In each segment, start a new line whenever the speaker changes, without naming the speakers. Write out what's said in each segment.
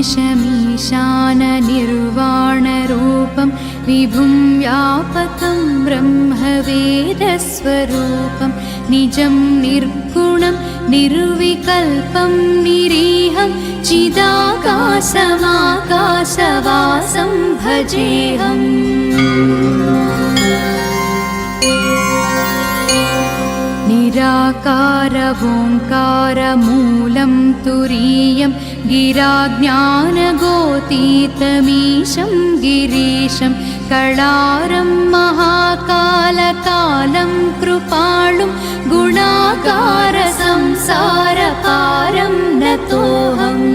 ईशमीशाननिर्वाणरूपं विभुं व्यापकं ब्रह्मवेदस्वरूपं निजं निर्गुणं निर्विकल्पं निरीहं चिदाकाशमाकाशवासं भजेऽहम्। निराकारवोङ्कारमूलं तुरीयं गिराज्ञानगोतीतमीशं गिरीशं कळारं महाकालकालं कृपाणुं गुणाकारसंसारपारं नतोऽहम्।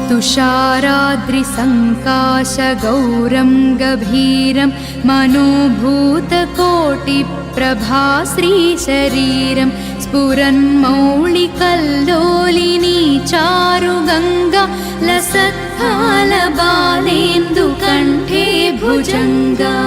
तुषाराद्रिसङ्काशगौरं गभीरं मनोभूतकोटिप्रभाश्रीशरीरं स्फुरन्मौलिकल्लोलिनी चारुगङ्गा लसत्कालबालेन्दुकण्ठे भुजङ्गा।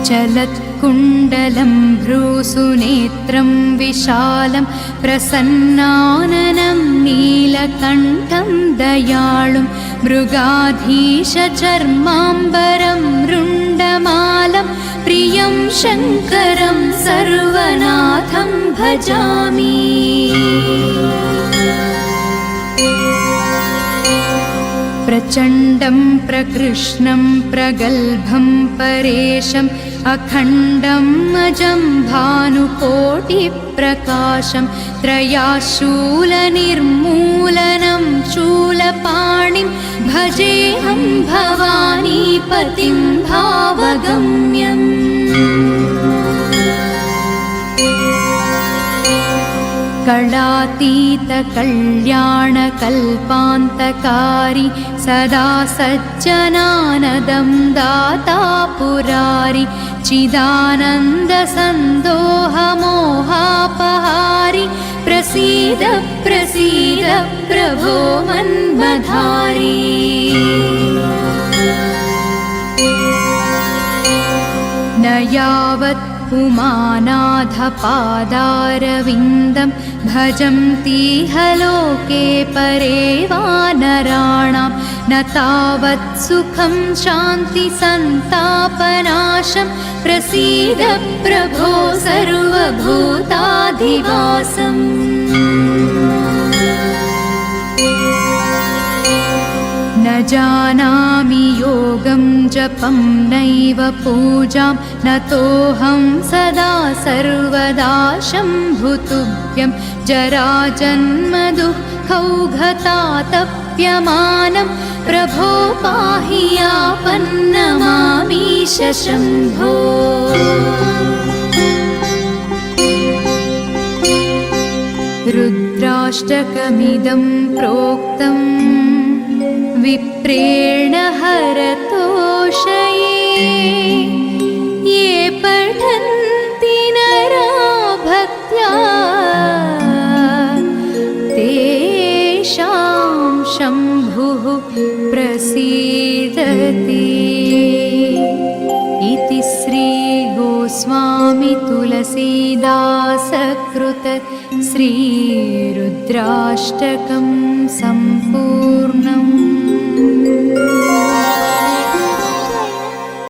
चलत्कुण्डलं भ्रूसुनेत्रं विशालं प्रसन्नाननं नीलकण्ठं दयाळुं मृगाधीशचर्माम्बरं रुण्डमालं प्रियं शङ्करं सर्वनाथं भजामि। प्रचण्डं प्रकृष्णं प्रगल्भं परेशम् अखण्डं अजं भानुकोटिप्रकाशं त्रयाशूलनिर्मूलनं शूलपाणिं भजेऽहं भवानीपतिं भावगम्यम्। कलातीतकल्याणकल्पान्तकारी सदा सज्जनानदं दाता पुरारि चिदानन्दसन्दोहमोहापहारि प्रसीद प्रसीद प्रभो मन्मधारी। न यावत् पुमानाथपादारविन्दं भजन्तीह लोके परे वानराणां न तावत् सुखं शान्तिसन्तापनाशं प्रसीद प्रभो सर्वभूताधिवासम्। न जानामि योगं जपं नैव पूजां नतोऽहं सदा सर्वदा शम्भुतुभ्यं जराजन्मदुःखौघतातप्यमानं प्रभो पाहि यापन्नमामीश शम्भो। रुद्राष्टकमिदं प्रोक्तं विप्रेण हरतोषये ये पठन्ति नरा भक्त्या तेषां शम्भुः प्रसीदति। इति श्री गोस्वामी तुलसीदासकृत श्री रुद्राष्टकं